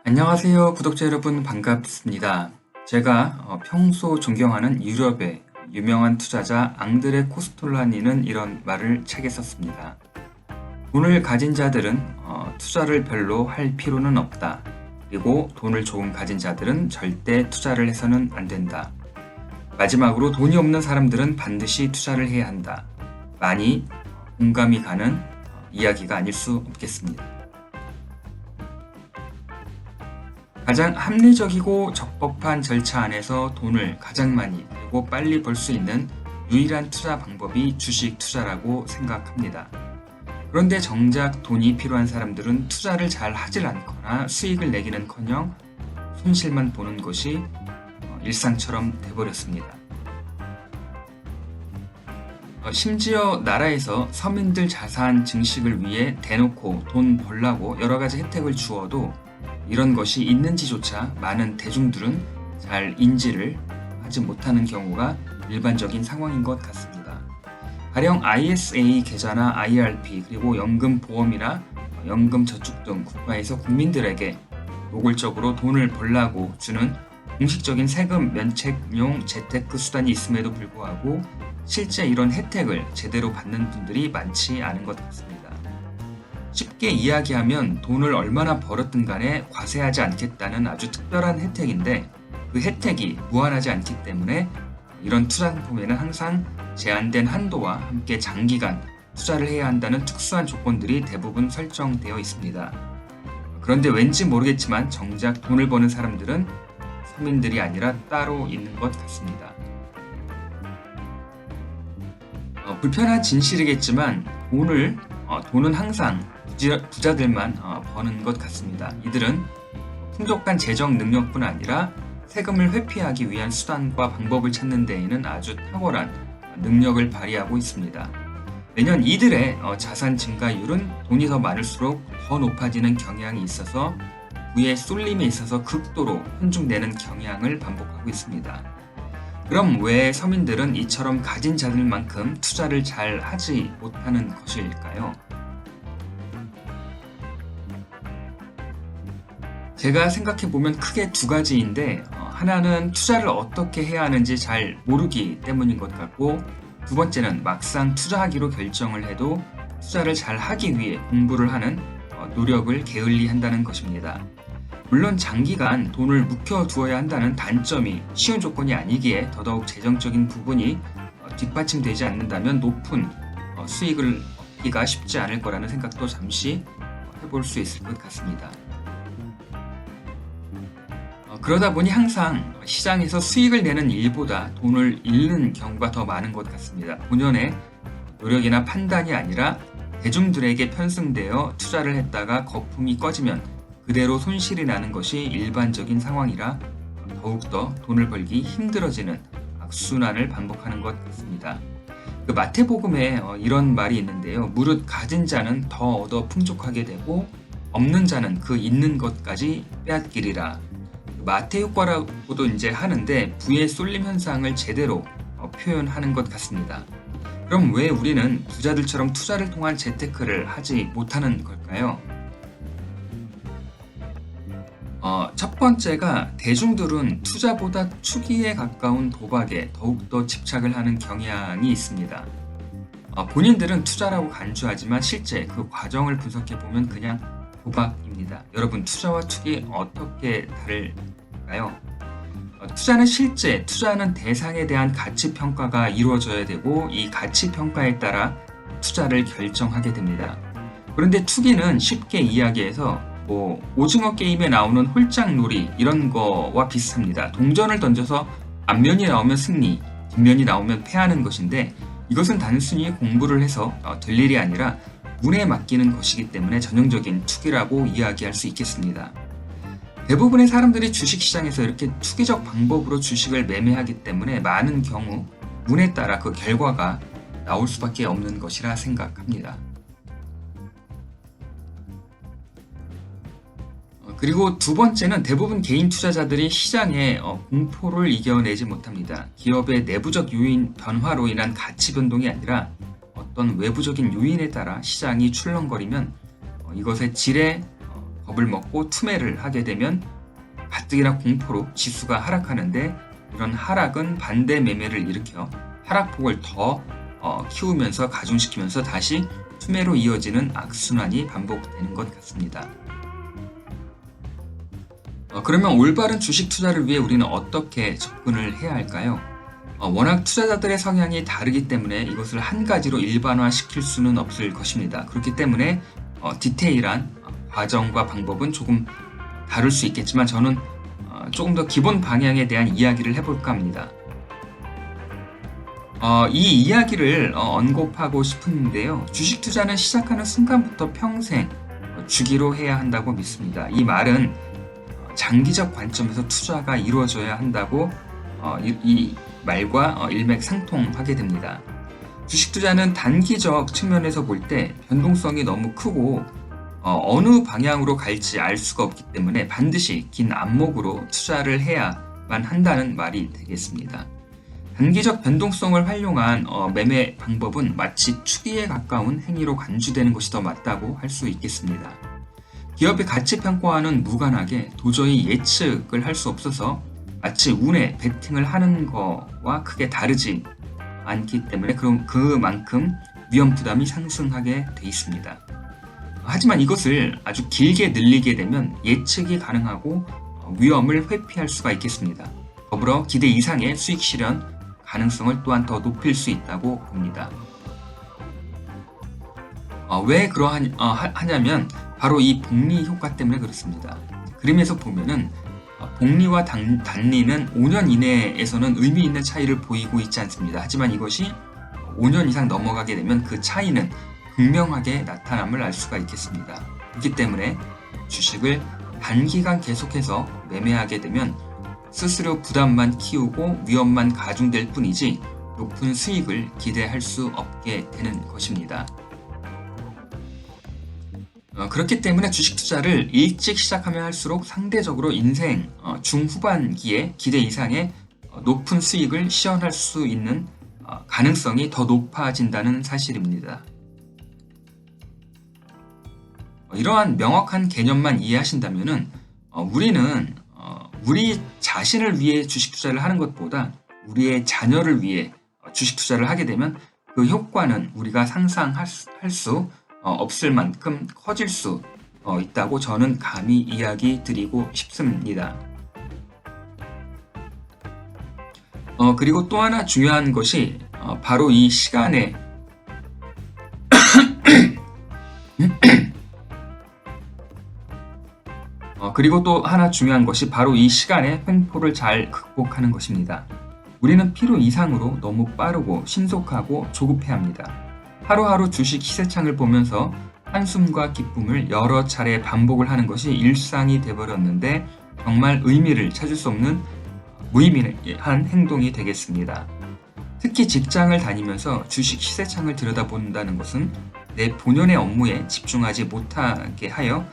안녕하세요. 구독자 여러분 반갑습니다. 제가 평소 존경하는 유럽의 유명한 투자자 앙드레 코스톨라니는 이런 말을 책에 썼습니다. 돈을 가진 자들은 투자를 별로 할 필요는 없다. 그리고 돈을 조금 가진 자들은 절대 투자를 해서는 안 된다. 마지막으로 돈이 없는 사람들은 반드시 투자를 해야 한다. 많이 공감이 가는 이야기가 아닐 수 없겠습니다. 가장 합리적이고 적법한 절차 안에서 돈을 가장 많이 그리고 빨리 벌 수 있는 유일한 투자 방법이 주식 투자라고 생각합니다. 그런데 정작 돈이 필요한 사람들은 투자를 잘 하질 않거나 수익을 내기는커녕 손실만 보는 것이 일상처럼 돼버렸습니다. 심지어 나라에서 서민들 자산 증식을 위해 대놓고 돈 벌라고 여러 가지 혜택을 주어도 이런 것이 있는지조차 많은 대중들은 잘 인지를 하지 못하는 경우가 일반적인 상황인 것 같습니다. 가령 ISA 계좌나 IRP 그리고 연금보험이나 연금저축 등 국가에서 국민들에게 노골적으로 돈을 벌라고 주는 공식적인 세금 면책용 재테크 수단이 있음에도 불구하고 실제 이런 혜택을 제대로 받는 분들이 많지 않은 것 같습니다. 쉽게 이야기하면 돈을 얼마나 벌었든 간에 과세하지 않겠다는 아주 특별한 혜택인데 그 혜택이 무한하지 않기 때문에 이런 투자 상품에는 항상 제한된 한도와 함께 장기간 투자를 해야 한다는 특수한 조건들이 대부분 설정되어 있습니다. 그런데 왠지 모르겠지만 정작 돈을 버는 사람들은 서민들이 아니라 따로 있는 것 같습니다. 불편한 진실이겠지만 돈은 항상 부자들만 버는 것 같습니다. 이들은 풍족한 재정 능력뿐 아니라 세금을 회피하기 위한 수단과 방법을 찾는 데에는 아주 탁월한 능력을 발휘하고 있습니다. 매년 이들의 자산 증가율은 돈이 더 많을수록 더 높아지는 경향이 있어서 부의 쏠림에 있어서 극도로 혼쭐내는 경향을 반복하고 있습니다. 그럼 왜 서민들은 이처럼 가진 자들만큼 투자를 잘 하지 못하는 것일까요? 제가 생각해보면 크게 두 가지인데 하나는 투자를 어떻게 해야 하는지 잘 모르기 때문인 것 같고 두 번째는 막상 투자하기로 결정을 해도 투자를 잘 하기 위해 공부를 하는 노력을 게을리 한다는 것입니다. 물론 장기간 돈을 묵혀두어야 한다는 단점이 쉬운 조건이 아니기에 더더욱 재정적인 부분이 뒷받침되지 않는다면 높은 수익을 얻기가 쉽지 않을 거라는 생각도 잠시 해볼 수 있을 것 같습니다. 그러다 보니 항상 시장에서 수익을 내는 일보다 돈을 잃는 경우가 더 많은 것 같습니다. 본연의 노력이나 판단이 아니라 대중들에게 편승되어 투자를 했다가 거품이 꺼지면 그대로 손실이 나는 것이 일반적인 상황이라 더욱더 돈을 벌기 힘들어지는 악순환을 반복하는 것 같습니다. 그 마태복음에 이런 말이 있는데요. 무릇 가진 자는 더 얻어 풍족하게 되고 없는 자는 그 있는 것까지 빼앗기리라. 마태 효과라고도 이제 하는데 부의 쏠림 현상을 제대로 표현하는 것 같습니다. 그럼 왜 우리는 부자들처럼 투자를 통한 재테크를 하지 못하는 걸까요? 첫 번째가 대중들은 투자보다 투기에 가까운 도박에 더욱더 집착을 하는 경향이 있습니다. 본인들은 투자라고 간주하지만 실제 그 과정을 분석해보면 그냥 도박입니다. 여러분, 투자와 투기 어떻게 다를까요? 투자는 실제 투자하는 대상에 대한 가치 평가가 이루어져야 되고 이 가치 평가에 따라 투자를 결정하게 됩니다. 그런데 투기는 쉽게 이야기해서 오징어 게임에 나오는 홀짝놀이 이런 거와 비슷합니다. 동전을 던져서 앞면이 나오면 승리, 뒷면이 나오면 패하는 것인데 이것은 단순히 공부를 해서 될 일이 아니라 운에 맡기는 것이기 때문에 전형적인 투기라고 이야기할 수 있겠습니다. 대부분의 사람들이 주식시장에서 이렇게 투기적 방법으로 주식을 매매하기 때문에 많은 경우 운에 따라 그 결과가 나올 수밖에 없는 것이라 생각합니다. 그리고 두 번째는 대부분 개인 투자자들이 시장의 공포를 이겨내지 못합니다. 기업의 내부적 요인 변화로 인한 가치 변동이 아니라 어떤 외부적인 요인에 따라 시장이 출렁거리면 이것의 질에 겁을 먹고 투매를 하게 되면 가뜩이나 공포로 지수가 하락하는데, 이런 하락은 반대 매매를 일으켜 하락폭을 더 키우면서 가중시키면서 다시 투매로 이어지는 악순환이 반복되는 것 같습니다. 그러면 올바른 주식 투자를 위해 우리는 어떻게 접근을 해야 할까요? 워낙 투자자들의 성향이 다르기 때문에 이것을 한 가지로 일반화시킬 수는 없을 것입니다. 그렇기 때문에 디테일한 과정과 방법은 조금 다를 수 있겠지만, 저는 조금 더 기본 방향에 대한 이야기를 해볼까 합니다. 이 이야기를 언급하고 싶은데요. 주식 투자는 시작하는 순간부터 평생 주기로 해야 한다고 믿습니다. 이 말은 장기적 관점에서 투자가 이루어져야 한다고 이 말과 일맥상통하게 됩니다. 주식 투자는 단기적 측면에서 볼 때 변동성이 너무 크고 어느 방향으로 갈지 알 수가 없기 때문에 반드시 긴 안목으로 투자를 해야만 한다는 말이 되겠습니다. 단기적 변동성을 활용한 매매 방법은 마치 투기에 가까운 행위로 간주되는 것이 더 맞다고 할 수 있겠습니다. 기업의 가치 평가와는 무관하게 도저히 예측을 할 수 없어서 마치 운에 베팅을 하는 거와 크게 다르지 않기 때문에 그만큼 위험 부담이 상승하게 돼 있습니다. 하지만 이것을 아주 길게 늘리게 되면 예측이 가능하고 위험을 회피할 수가 있겠습니다. 더불어 기대 이상의 수익 실현 가능성을 또한 더 높일 수 있다고 봅니다. 왜 그러하냐면 바로 이 복리 효과 때문에 그렇습니다. 그림에서 보면은 복리와 단리는 5년 이내에서는 의미 있는 차이를 보이고 있지 않습니다. 하지만 이것이 5년 이상 넘어가게 되면 그 차이는 극명하게 나타남을 알 수가 있겠습니다. 그렇기 때문에 주식을 단기간 계속해서 매매하게 되면 스스로 부담만 키우고 위험만 가중될 뿐이지 높은 수익을 기대할 수 없게 되는 것입니다. 그렇기 때문에 주식 투자를 일찍 시작하면 할수록 상대적으로 인생 중후반기에 기대 이상의 높은 수익을 시현할 수 있는 가능성이 더 높아진다는 사실입니다. 이러한 명확한 개념만 이해하신다면 우리는 우리 자신을 위해 주식 투자를 하는 것보다 우리의 자녀를 위해 주식 투자를 하게 되면 그 효과는 우리가 상상할 수 없을 만큼 커질 수 있다고 저는 감히 이야기 드리고 싶습니다. 그리고 또 하나 중요한 것이 바로 이 시간에 그리고 또 하나 중요한 것이 바로 이 시간에 횡포를 잘 극복하는 것입니다. 우리는 필요 이상으로 너무 빠르고 신속하고 조급해합니다. 하루하루 주식 시세창을 보면서 한숨과 기쁨을 여러 차례 반복을 하는 것이 일상이 되어버렸는데 정말 의미를 찾을 수 없는 무의미한 행동이 되겠습니다. 특히 직장을 다니면서 주식 시세창을 들여다본다는 것은 내 본연의 업무에 집중하지 못하게 하여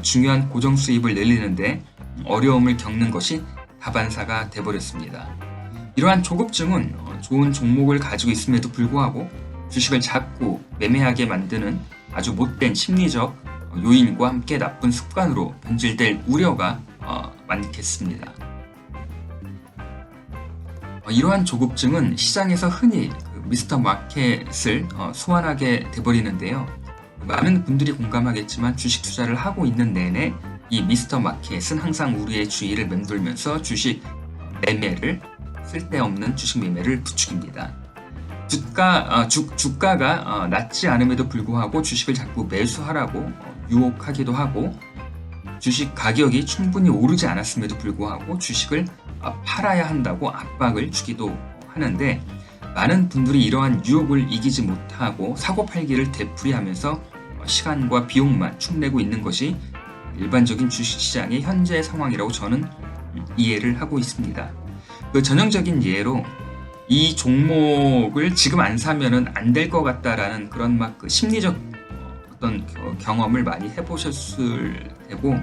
중요한 고정 수입을 늘리는데 어려움을 겪는 것이 다반사가 되어버렸습니다. 이러한 조급증은 좋은 종목을 가지고 있음에도 불구하고 주식을 자꾸 매매하게 만드는 아주 못된 심리적 요인과 함께 나쁜 습관으로 변질될 우려가 많겠습니다. 이러한 조급증은 시장에서 흔히 미스터 마켓을 소환하게 돼버리는데요. 많은 분들이 공감하겠지만 주식 투자를 하고 있는 내내 이 미스터 마켓은 항상 우리의 주의를 맴돌면서 주식 매매를 쓸데없는 주식 매매를 부추깁니다. 주가가 낮지 않음에도 불구하고 주식을 자꾸 매수하라고 유혹하기도 하고 주식 가격이 충분히 오르지 않았음에도 불구하고 주식을 팔아야 한다고 압박을 주기도 하는데 많은 분들이 이러한 유혹을 이기지 못하고 사고팔기를 되풀이하면서 시간과 비용만 축내고 있는 것이 일반적인 주식시장의 현재 상황이라고 저는 이해를 하고 있습니다. 그 전형적인 예로 이 종목을 지금 안 사면은 안 될 것 같다라는 그런 그 심리적 어떤 경험을 많이 해보셨을 테고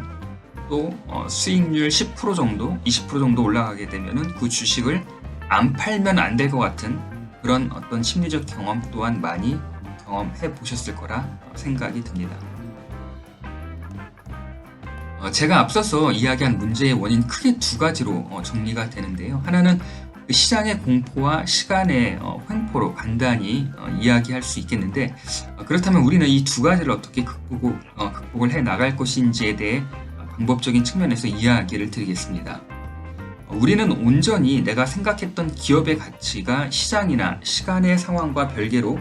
또 수익률 10% 정도, 20% 정도 올라가게 되면은 그 주식을 안 팔면 안 될 것 같은 그런 어떤 심리적 경험 또한 많이 경험해 보셨을 거라 생각이 듭니다. 제가 앞서서 이야기한 문제의 원인 크게 두 가지로 정리가 되는데요. 하나는 그 시장의 공포와 시간의 횡포로 간단히 이야기할 수 있겠는데, 그렇다면 우리는 이 두 가지를 어떻게 극복을 해 나갈 것인지에 대해 방법적인 측면에서 이야기를 드리겠습니다. 우리는 온전히 내가 생각했던 기업의 가치가 시장이나 시간의 상황과 별개로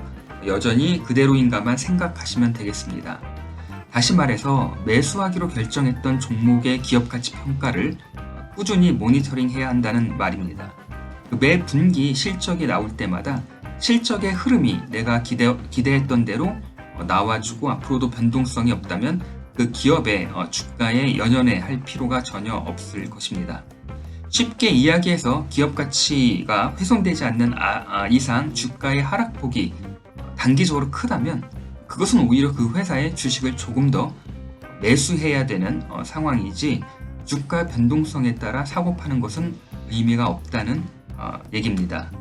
여전히 그대로인가만 생각하시면 되겠습니다. 다시 말해서 매수하기로 결정했던 종목의 기업 가치 평가를 꾸준히 모니터링해야 한다는 말입니다. 매 분기 실적이 나올 때마다 실적의 흐름이 내가 기대했던 대로 나와주고 앞으로도 변동성이 없다면 그 기업의 주가에 연연해 필요가 전혀 없을 것입니다. 쉽게 이야기해서 기업 가치가 훼손되지 않는 이상 주가의 하락폭이 단기적으로 크다면 그것은 오히려 그 회사의 주식을 조금 더 매수해야 되는 상황이지, 주가 변동성에 따라 사고 파는 것은 의미가 없다는 얘기입니다.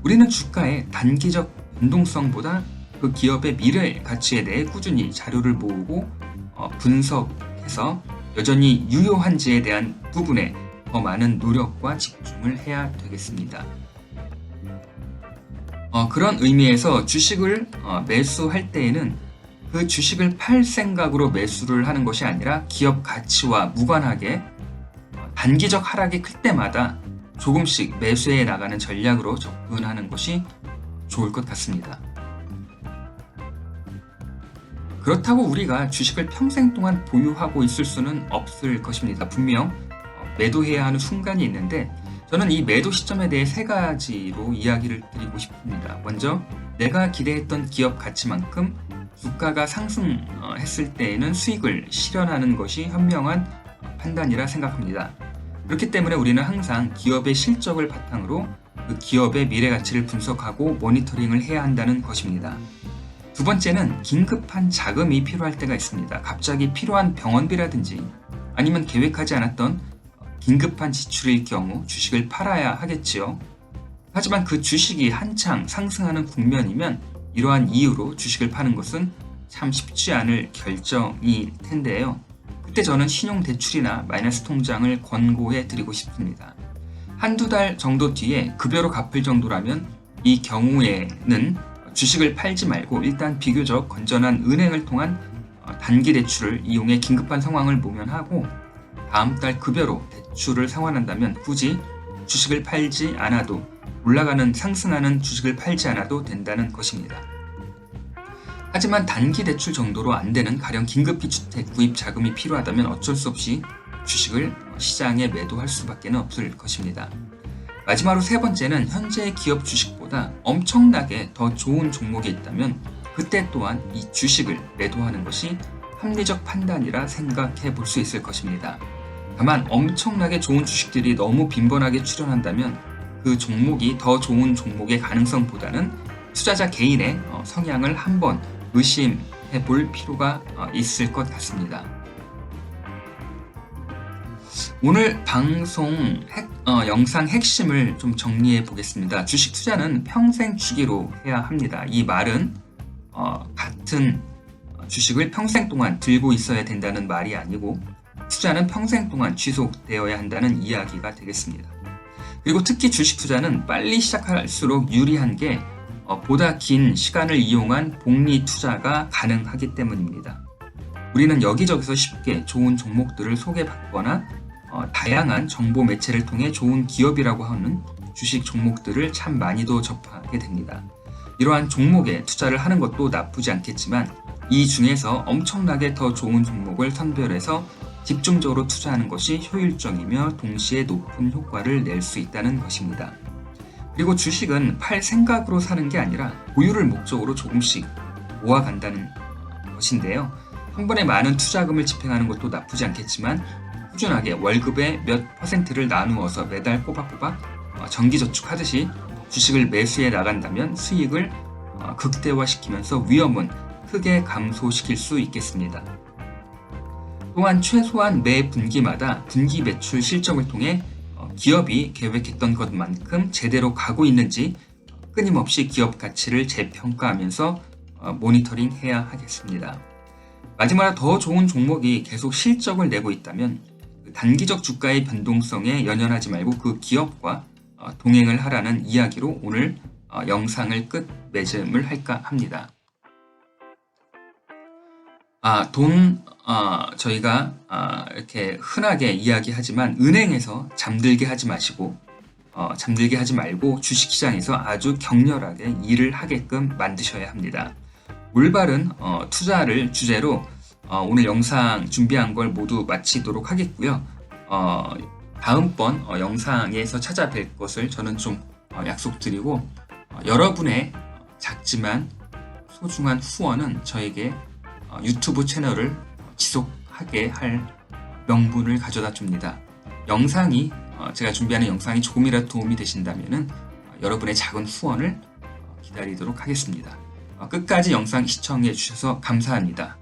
우리는 주가의 단기적 변동성보다 그 기업의 미래 가치에 대해 꾸준히 자료를 모으고 분석해서 여전히 유효한지에 대한 부분에 더 많은 노력과 집중을 해야 되겠습니다. 그런 의미에서 주식을 매수할 때에는 그 주식을 팔 생각으로 매수를 하는 것이 아니라 기업 가치와 무관하게 단기적 하락이 클 때마다 조금씩 매수해 나가는 전략으로 접근하는 것이 좋을 것 같습니다. 그렇다고 우리가 주식을 평생 동안 보유하고 있을 수는 없을 것입니다. 분명 매도해야 하는 순간이 있는데, 저는 이 매도 시점에 대해 세 가지로 이야기를 드리고 싶습니다. 먼저, 내가 기대했던 기업 가치만큼 주가가 상승했을 때에는 수익을 실현하는 것이 현명한 판단이라 생각합니다. 그렇기 때문에 우리는 항상 기업의 실적을 바탕으로 그 기업의 미래 가치를 분석하고 모니터링을 해야 한다는 것입니다. 두 번째는 긴급한 자금이 필요할 때가 있습니다. 갑자기 필요한 병원비라든지 아니면 계획하지 않았던 긴급한 지출일 경우 주식을 팔아야 하겠지요. 하지만 그 주식이 한창 상승하는 국면이면 이러한 이유로 주식을 파는 것은 참 쉽지 않을 결정일 텐데요. 그때 저는 신용대출이나 마이너스 통장을 권고해 드리고 싶습니다. 한두 달 정도 뒤에 급여로 갚을 정도라면 이 경우에는 주식을 팔지 말고 일단 비교적 건전한 은행을 통한 단기 대출을 이용해 긴급한 상황을 모면하고 다음 달 급여로 대출을 상환한다면 굳이 주식을 팔지 않아도, 올라가는 상승하는 주식을 팔지 않아도 된다는 것입니다. 하지만 단기 대출 정도로 안 되는 가령 긴급히 주택 구입 자금이 필요하다면 어쩔 수 없이 주식을 시장에 매도할 수밖에 없을 것입니다. 마지막으로 세 번째는 현재의 기업 주식보다 엄청나게 더 좋은 종목이 있다면 그때 또한 이 주식을 매도하는 것이 합리적 판단이라 생각해 볼 수 있을 것입니다. 다만 엄청나게 좋은 주식들이 너무 빈번하게 출현한다면 그 종목이 더 좋은 종목의 가능성보다는 투자자 개인의 성향을 한번 의심해 볼 필요가 있을 것 같습니다. 오늘 방송 영상 핵심을 좀 정리해 보겠습니다. 주식 투자는 평생 주기로 해야 합니다. 이 말은 같은 주식을 평생 동안 들고 있어야 된다는 말이 아니고, 투자는 평생 동안 지속되어야 한다는 이야기가 되겠습니다. 그리고 특히 주식 투자는 빨리 시작할수록 유리한 게 보다 긴 시간을 이용한 복리 투자가 가능하기 때문입니다. 우리는 여기저기서 쉽게 좋은 종목들을 소개받거나 다양한 정보 매체를 통해 좋은 기업이라고 하는 주식 종목들을 참 많이도 접하게 됩니다. 이러한 종목에 투자를 하는 것도 나쁘지 않겠지만 이 중에서 엄청나게 더 좋은 종목을 선별해서 집중적으로 투자하는 것이 효율적이며 동시에 높은 효과를 낼 수 있다는 것입니다. 그리고 주식은 팔 생각으로 사는 게 아니라 보유를 목적으로 조금씩 모아간다는 것인데요. 한 번에 많은 투자금을 집행하는 것도 나쁘지 않겠지만 꾸준하게 월급의 몇 %를 나누어서 매달 꼬박꼬박 정기저축하듯이 주식을 매수해 나간다면 수익을 극대화시키면서 위험은 크게 감소시킬 수 있겠습니다. 또한 최소한 매 분기마다 분기 매출 실적을 통해 기업이 계획했던 것만큼 제대로 가고 있는지 끊임없이 기업 가치를 재평가하면서 모니터링 해야 하겠습니다. 마지막으로 더 좋은 종목이 계속 실적을 내고 있다면 그 단기적 주가의 변동성에 연연하지 말고 그 기업과 동행을 하라는 이야기로 오늘 영상을 끝 맺음을 할까 합니다. 저희가 이렇게 흔하게 이야기하지만 은행에서 잠들게 하지 마시고 잠들게 하지 말고 주식시장에서 아주 격렬하게 일을 하게끔 만드셔야 합니다. 올바른 투자를 주제로 오늘 영상 준비한 걸 모두 마치도록 하겠고요. 다음번 영상에서 찾아뵐 것을 저는 좀 약속드리고 여러분의 작지만 소중한 후원은 저에게 유튜브 채널을 지속하게 할 명분을 가져다 줍니다. 영상이 제가 준비하는 영상이 조금이라도 도움이 되신다면 여러분의 작은 후원을 기다리도록 하겠습니다. 끝까지 영상 시청해 주셔서 감사합니다.